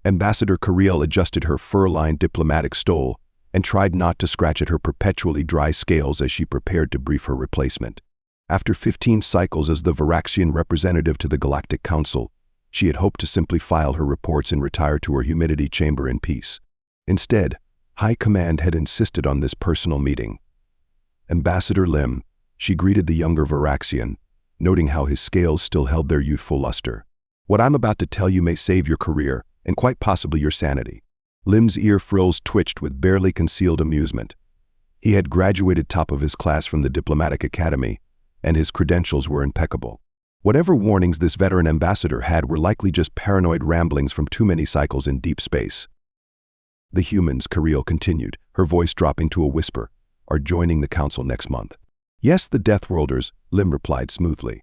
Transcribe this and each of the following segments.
Ambassador Kirill adjusted her fur-lined diplomatic stole and tried not to scratch at her perpetually dry scales as she prepared to brief her replacement. After 15 cycles as the Varaxian representative to the Galactic Council, she had hoped to simply file her reports and retire to her humidity chamber in peace. Instead, High Command had insisted on this personal meeting. Ambassador Lim, she greeted the younger Varaxian, noting how his scales still held their youthful luster. What I'm about to tell you may save your career, and quite possibly your sanity. Lim's ear frills twitched with barely concealed amusement. He had graduated top of his class from the Diplomatic Academy, and his credentials were impeccable. Whatever warnings this veteran ambassador had were likely just paranoid ramblings from too many cycles in deep space. The humans, Kirill continued, her voice dropping to a whisper, are joining the council next month. Yes, the Deathworlders, Lim replied smoothly.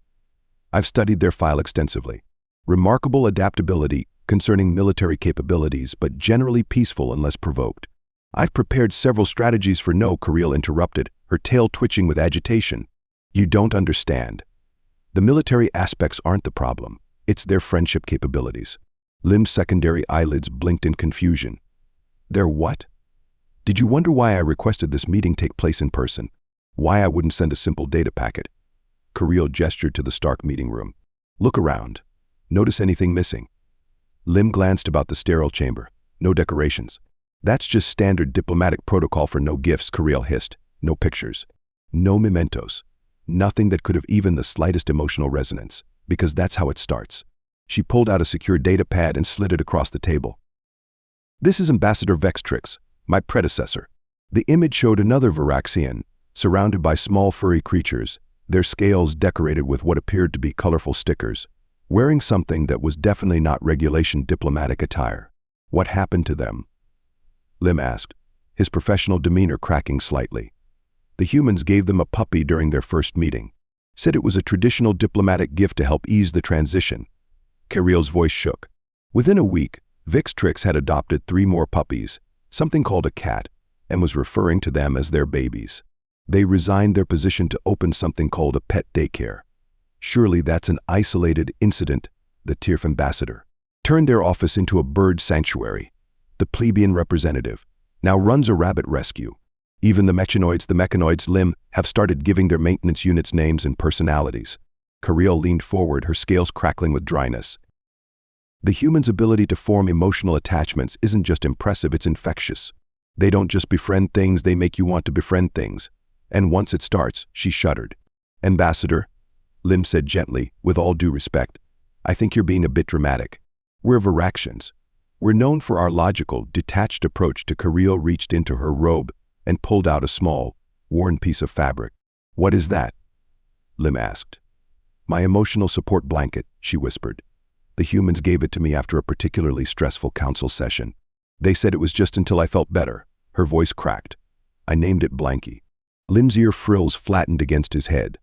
I've studied their file extensively. Remarkable adaptability concerning military capabilities, but generally peaceful unless provoked. I've prepared several strategies for no, Kirill interrupted, her tail twitching with agitation. You don't understand. The military aspects aren't the problem. It's their friendship capabilities. Lim's secondary eyelids blinked in confusion. Their what? Did you wonder why I requested this meeting take place in person? Why I wouldn't send a simple data packet? Kirill gestured to the Stark meeting room. Look around. Notice anything missing? Lim glanced about the sterile chamber. No decorations. That's just standard diplomatic protocol for no gifts, Kirill hissed. No pictures. No mementos. Nothing that could have even the slightest emotional resonance, because that's how it starts. She pulled out a secure data pad and slid it across the table. This is Ambassador Vextrix, my predecessor. The image showed another Varaxian, surrounded by small furry creatures, their scales decorated with what appeared to be colorful stickers, wearing something that was definitely not regulation diplomatic attire. What happened to them? Lim asked, his professional demeanor cracking slightly. The humans gave them a puppy during their first meeting. Said it was a traditional diplomatic gift to help ease the transition. Kirill's voice shook. Within a week, Vextrix had adopted 3 more puppies, something called a cat, and was referring to them as their babies. They resigned their position to open something called a pet daycare. Surely that's an isolated incident, the TIRF ambassador. Turned their office into a bird sanctuary. The plebeian representative now runs a rabbit rescue. Even the mechanoids Lim have started giving their maintenance units names and personalities. Kirill leaned forward, her scales crackling with dryness. The human's ability to form emotional attachments isn't just impressive, it's infectious. They don't just befriend things, they make you want to befriend things. And once it starts, she shuddered. Ambassador, Lim said gently, with all due respect, I think you're being a bit dramatic. We're Varaxians. We're known for our logical, detached approach to Kirill reached into her robe and pulled out a small, worn piece of fabric. What is that? Lim asked. My emotional support blanket, she whispered. The humans gave it to me after a particularly stressful council session. They said it was just until I felt better. Her voice cracked. I named it Blanky. Lim's ear frills flattened against his head.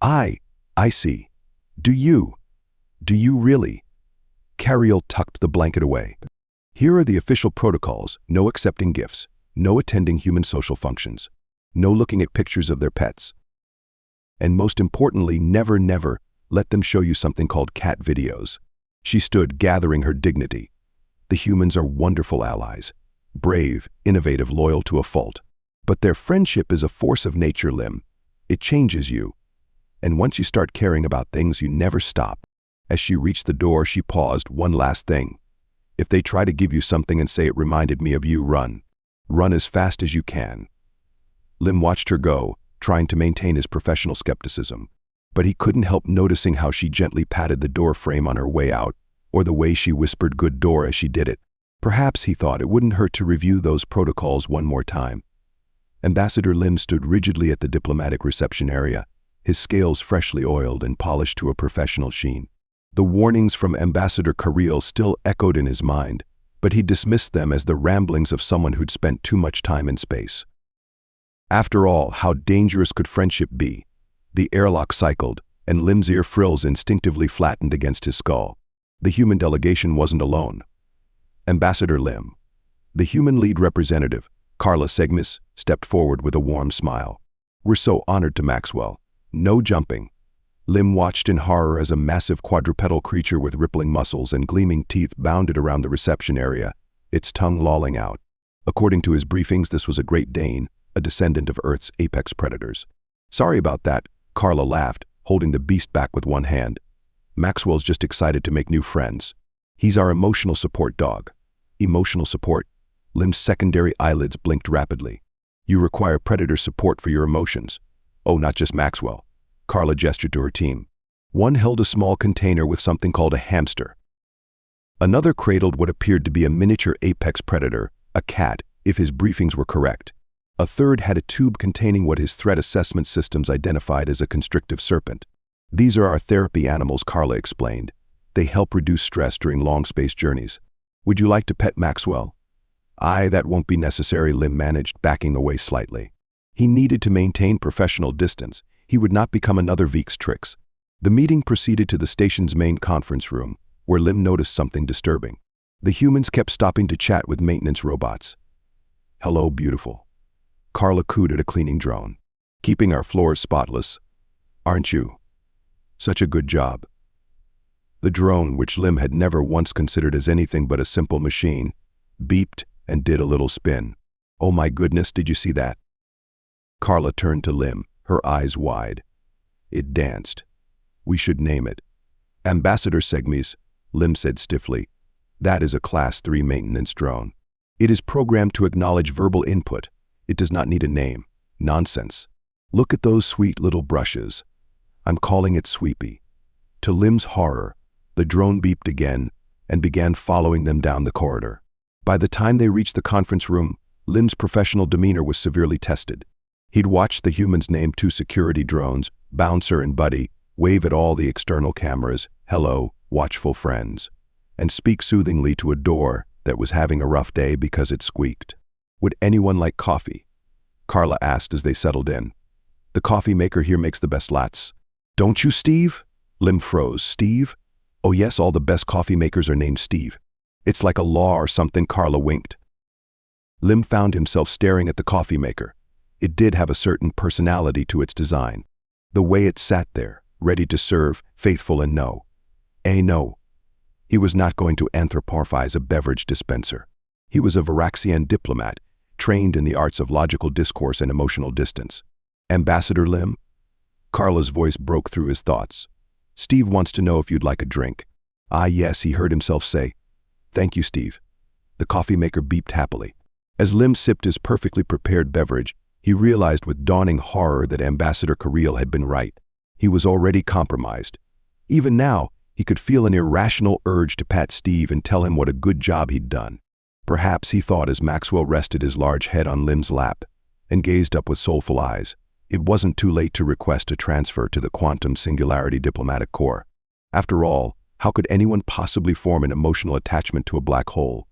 I see. Do you really? Kirill tucked the blanket away. Here are the official protocols: no accepting gifts, no attending human social functions, no looking at pictures of their pets. And most importantly, never let them show you something called cat videos. She stood, gathering her dignity. The humans are wonderful allies, brave, innovative, loyal to a fault. But their friendship is a force of nature, Lim. It changes you. And once you start caring about things, you never stop. As she reached the door, she paused. One last thing. If they try to give you something and say it reminded me of you, run. Run as fast as you can. Lim watched her go, trying to maintain his professional skepticism. But he couldn't help noticing how she gently patted the door frame on her way out, or the way she whispered "good door" as she did it. Perhaps, he thought, it wouldn't hurt to review those protocols one more time. Ambassador Lim stood rigidly at the diplomatic reception area, his scales freshly oiled and polished to a professional sheen. The warnings from Ambassador Kirill still echoed in his mind, but he dismissed them as the ramblings of someone who'd spent too much time in space. After all, how dangerous could friendship be? The airlock cycled, and Lim's ear frills instinctively flattened against his skull. The human delegation wasn't alone. Ambassador Lim, the human lead representative, Carla Segmis, stepped forward with a warm smile. We're so honored to Maxwell. No jumping. Lim watched in horror as a massive quadrupedal creature with rippling muscles and gleaming teeth bounded around the reception area, its tongue lolling out. According to his briefings, this was a Great Dane, a descendant of Earth's apex predators. "Sorry about that," Carla laughed, holding the beast back with one hand. "Maxwell's just excited to make new friends. He's our emotional support dog." Emotional support? Lim's secondary eyelids blinked rapidly. "You require predator support for your emotions." "Oh, not just Maxwell." Carla gestured to her team. One held a small container with something called a hamster. Another cradled what appeared to be a miniature apex predator, a cat, if his briefings were correct. A third had a tube containing what his threat assessment systems identified as a constrictive serpent. "These are our therapy animals," Carla explained. "They help reduce stress during long-space journeys. Would you like to pet Maxwell?" That won't be necessary," Lim managed, backing away slightly. He needed to maintain professional distance. He would not become another Veek's tricks. The meeting proceeded to the station's main conference room, where Lim noticed something disturbing. The humans kept stopping to chat with maintenance robots. "Hello, beautiful." Carla cooed at a cleaning drone. "Keeping our floors spotless, aren't you? Such a good job." The drone, which Lim had never once considered as anything but a simple machine, beeped and did a little spin. "Oh my goodness, did you see that?" Carla turned to Lim, her eyes wide. "It danced. We should name it." "Ambassador Segmes," Lim said stiffly. "That is a Class 3 maintenance drone. It is programmed to acknowledge verbal input. It does not need a name. Nonsense. Look at those sweet little brushes. I'm calling it Sweepy." To Lim's horror, the drone beeped again and began following them down the corridor. By the time they reached the conference room, Lim's professional demeanor was severely tested. He'd watched the humans name 2 security drones, Bouncer and Buddy, wave at all the external cameras, "Hello, watchful friends," and speak soothingly to a door that was having a rough day because it squeaked. "Would anyone like coffee?" Carla asked as they settled in. "The coffee maker here makes the best lattes." "Don't you, Steve?" Lim froze. "Steve? Oh yes, all the best coffee makers are named Steve. It's like a law or something." Carla winked. Lim found himself staring at the coffee maker. It did have a certain personality to its design. The way it sat there, ready to serve, faithful and no. No. He was not going to anthropomorphize a beverage dispenser. He was a Varaxian diplomat, trained in the arts of logical discourse and emotional distance. "Ambassador Lim?" Carla's voice broke through his thoughts. "Steve wants to know if you'd like a drink." "Ah yes," he heard himself say. "Thank you, Steve." The coffee maker beeped happily. As Lim sipped his perfectly prepared beverage, he realized with dawning horror that Ambassador Kirill had been right. He was already compromised. Even now, he could feel an irrational urge to pat Steve and tell him what a good job he'd done. Perhaps, he thought as Maxwell rested his large head on Lim's lap and gazed up with soulful eyes, it wasn't too late to request a transfer to the Quantum Singularity Diplomatic Corps. After all, how could anyone possibly form an emotional attachment to a black hole?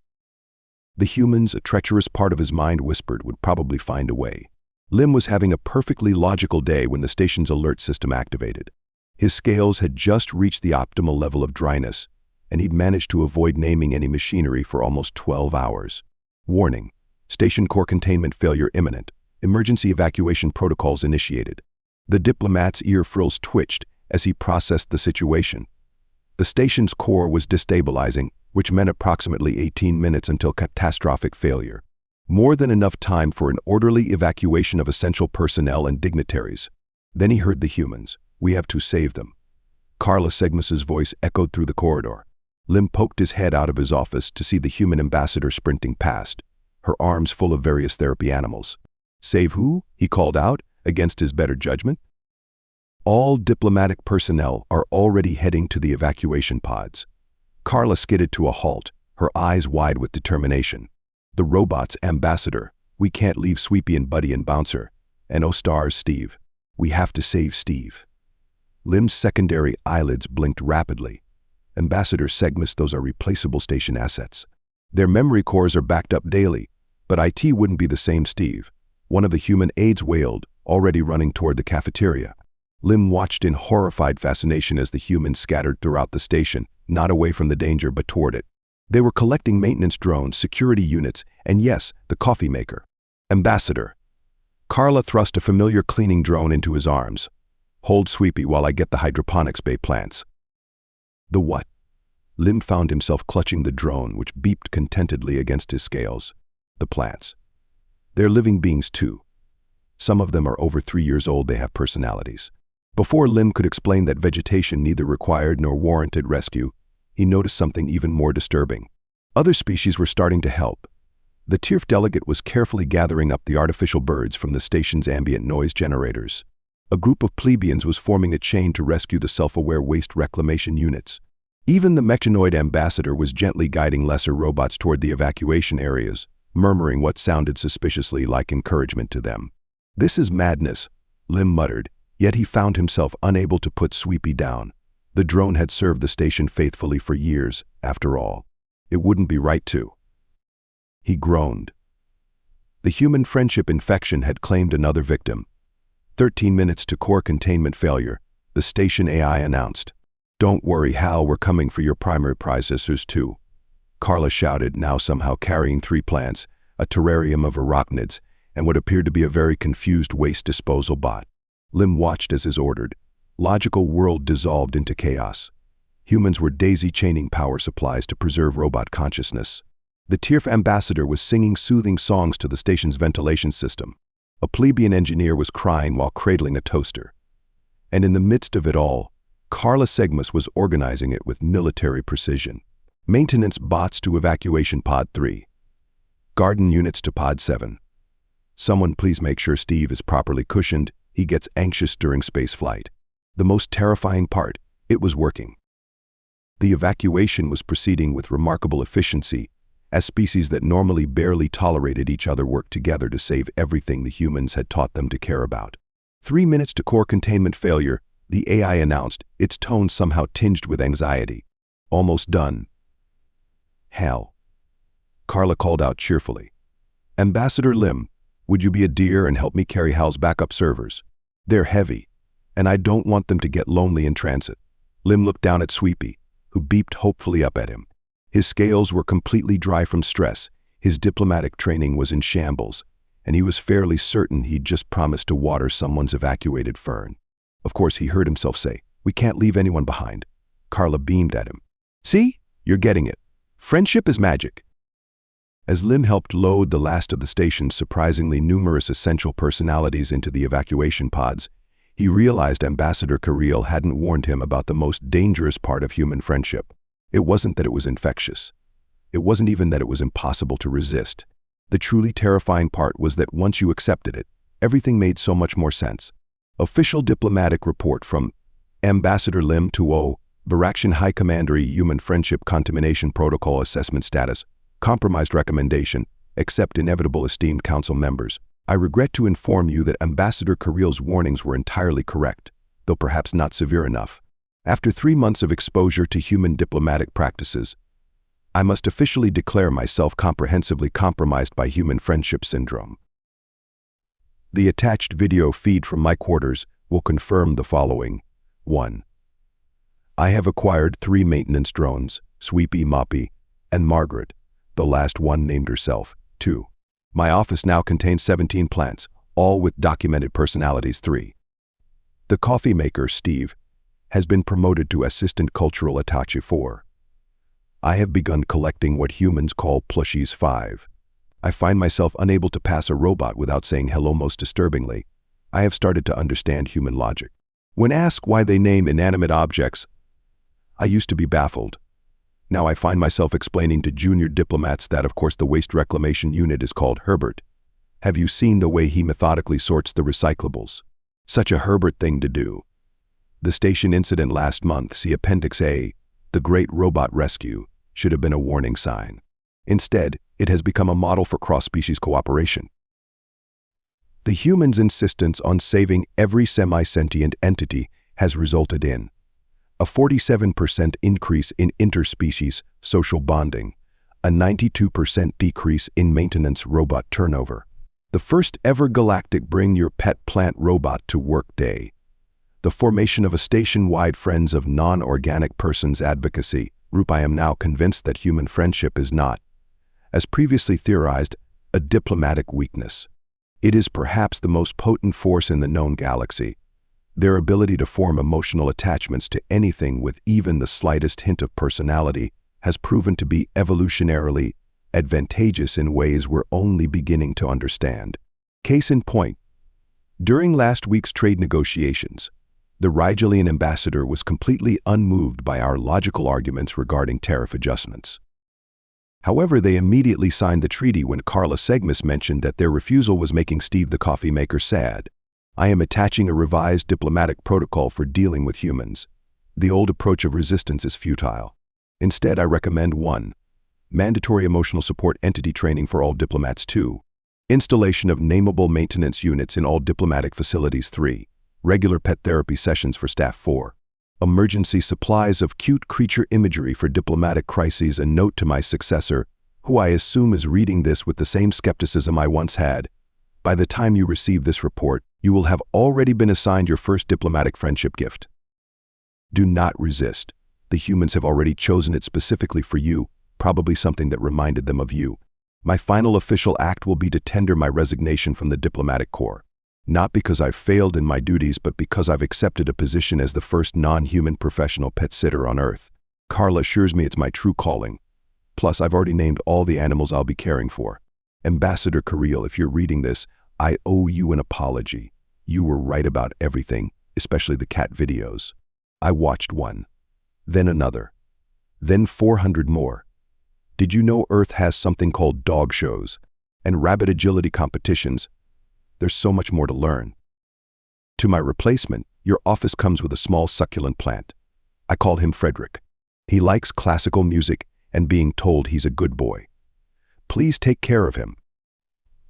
The humans, a treacherous part of his mind whispered, would probably find a way. Lim was having a perfectly logical day when the station's alert system activated. His scales had just reached the optimal level of dryness, and he'd managed to avoid naming any machinery for almost 12 hours. Warning: station core containment failure imminent. Emergency evacuation protocols initiated. The diplomat's ear frills twitched as he processed the situation. The station's core was destabilizing, which meant approximately 18 minutes until catastrophic failure. More than enough time for an orderly evacuation of essential personnel and dignitaries. Then he heard the humans. "We have to save them." Carla Segmus's voice echoed through the corridor. Lim poked his head out of his office to see the human ambassador sprinting past, her arms full of various therapy animals. "Save who?" he called out, against his better judgment. "All diplomatic personnel are already heading to the evacuation pods." Carla skidded to a halt, her eyes wide with determination. "The robot's ambassador. We can't leave Sweepy and Buddy and Bouncer. And oh stars, Steve. We have to save Steve." Lim's secondary eyelids blinked rapidly. "Ambassador Segmus, those are replaceable station assets. Their memory cores are backed up daily, but IT wouldn't be the same, Steve." One of the human aides wailed, already running toward the cafeteria. Lim watched in horrified fascination as the humans scattered throughout the station, not away from the danger but toward it. They were collecting maintenance drones, security units, and yes, the coffee maker. "Ambassador." Carla thrust a familiar cleaning drone into his arms. Hold Sweepy while I get the hydroponics bay plants. The what? Lim found himself clutching the drone, which beeped contentedly against his scales. The plants. They're living beings too. Some of them are over 3 years old. They have personalities. Before Lim could explain that vegetation neither required nor warranted rescue, he noticed something even more disturbing. Other species were starting to help. The HYF delegate was carefully gathering up the artificial birds from the station's ambient noise generators. A group of plebeians was forming a chain to rescue the self-aware waste reclamation units. Even the mechanoid ambassador was gently guiding lesser robots toward the evacuation areas, murmuring what sounded suspiciously like encouragement to them. "This is madness," Lim muttered, yet he found himself unable to put Sweepy down. The drone had served the station faithfully for years, after all. It wouldn't be right to. He groaned. The human friendship infection had claimed another victim. 13 minutes to core containment failure, the station AI announced. "Don't worry, Hal, we're coming for your primary processors too," Carla shouted, now somehow carrying 3 plants, a terrarium of arachnids, and what appeared to be a very confused waste disposal bot. Lim watched as is ordered. Logical world dissolved into chaos. Humans were daisy-chaining power supplies to preserve robot consciousness. The HYF ambassador was singing soothing songs to the station's ventilation system. A plebeian engineer was crying while cradling a toaster. And in the midst of it all, Carla Segmus was organizing it with military precision. Maintenance bots to evacuation pod 3. Garden units to pod 7. Someone please make sure Steve is properly cushioned. He gets anxious during space flight. The most terrifying part, it was working. The evacuation was proceeding with remarkable efficiency, as species that normally barely tolerated each other worked together to save everything the humans had taught them to care about. 3 minutes to core containment failure, the AI announced, its tone somehow tinged with anxiety. "Almost done." "Hal," Carla called out cheerfully. "Ambassador Lim, would you be a dear and help me carry Hal's backup servers? They're heavy, and I don't want them to get lonely in transit." Lim looked down at Sweepy, who beeped hopefully up at him. His scales were completely dry from stress, his diplomatic training was in shambles, and he was fairly certain he'd just promised to water someone's evacuated fern. Of course, he heard himself say, "We can't leave anyone behind." Carla beamed at him. "See? You're getting it. Friendship is magic." As Lim helped load the last of the station's surprisingly numerous essential personalities into the evacuation pods, he realized Ambassador Kirill hadn't warned him about the most dangerous part of human friendship. It wasn't that it was infectious. It wasn't even that it was impossible to resist. The truly terrifying part was that once you accepted it, everything made so much more sense. Official diplomatic report from Ambassador Lim to Varaxian High Commandery Human Friendship Contamination Protocol Assessment Status. Compromised recommendation, accept inevitable esteemed council members. I regret to inform you that Ambassador Kirill's warnings were entirely correct, though perhaps not severe enough. After 3 months of exposure to human diplomatic practices, I must officially declare myself comprehensively compromised by human friendship syndrome. The attached video feed from my quarters will confirm the following. 1. I have acquired 3 maintenance drones, Sweepy, Moppy, and Margaret. The last one named herself. 2. My office now contains 17 plants, all with documented personalities. 3. The coffee maker, Steve, has been promoted to Assistant Cultural Attaché. 4. I have begun collecting what humans call plushies. 5. I find myself unable to pass a robot without saying hello. Most disturbingly, I have started to understand human logic. When asked why they name inanimate objects, I used to be baffled. Now I find myself explaining to junior diplomats that, of course, the waste reclamation unit is called Herbert. Have you seen the way he methodically sorts the recyclables? Such a Herbert thing to do. The station incident last month, see Appendix A, the Great Robot Rescue, should have been a warning sign. Instead, it has become a model for cross-species cooperation. The humans' insistence on saving every semi-sentient entity has resulted in a 47% increase in interspecies social bonding, a 92% decrease in maintenance robot turnover, the first ever galactic Bring Your Pet Plant Robot to Work Day, the formation of a station-wide Friends of Non-Organic Persons advocacy group. I am now convinced that human friendship is not, as previously theorized, a diplomatic weakness. It is perhaps the most potent force in the known galaxy, Their ability to form emotional attachments to anything with even the slightest hint of personality has proven to be evolutionarily advantageous in ways we're only beginning to understand. Case in point, during last week's trade negotiations, the Rigelian ambassador was completely unmoved by our logical arguments regarding tariff adjustments. However, they immediately signed the treaty when Carla Segmus mentioned that their refusal was making Steve the coffee maker sad. I am attaching a revised diplomatic protocol for dealing with humans. The old approach of resistance is futile. Instead, I recommend 1. Mandatory emotional support entity training for all diplomats. 2. Installation of nameable maintenance units in all diplomatic facilities. 3. Regular pet therapy sessions for staff. 4. Emergency supplies of cute creature imagery for diplomatic crises. A note to my successor, who I assume is reading this with the same skepticism I once had. By the time you receive this report, you will have already been assigned your first diplomatic friendship gift. Do not resist. The humans have already chosen it specifically for you, probably something that reminded them of you. My final official act will be to tender my resignation from the diplomatic corps. Not because I've failed in my duties, but because I've accepted a position as the first non-human professional pet sitter on Earth. Carla assures me it's my true calling. Plus, I've already named all the animals I'll be caring for. Ambassador Carril, if you're reading this, I owe you an apology. You were right about everything, especially the cat videos. I watched one, then another, then 400 more. Did you know Earth has something called dog shows and rabbit agility competitions? There's so much more to learn. To my replacement, your office comes with a small succulent plant. I call him Frederick. He likes classical music and being told he's a good boy. Please take care of him.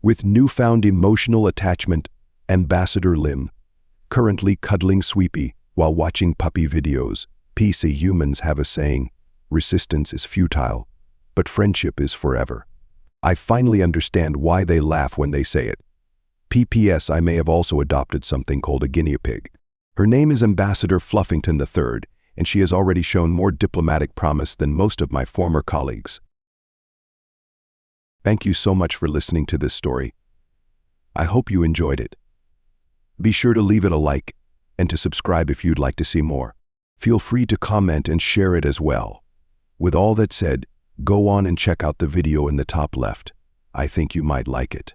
With newfound emotional attachment, Ambassador Lim, currently cuddling Sweepy while watching puppy videos. PC humans have a saying, resistance is futile, but friendship is forever. I finally understand why they laugh when they say it. PPS, I may have also adopted something called a guinea pig. Her name is Ambassador Fluffington III, and she has already shown more diplomatic promise than most of my former colleagues. Thank you so much for listening to this story. I hope you enjoyed it. Be sure to leave it a like and to subscribe if you'd like to see more. Feel free to comment and share it as well. With all that said, go on and check out the video in the top left. I think you might like it.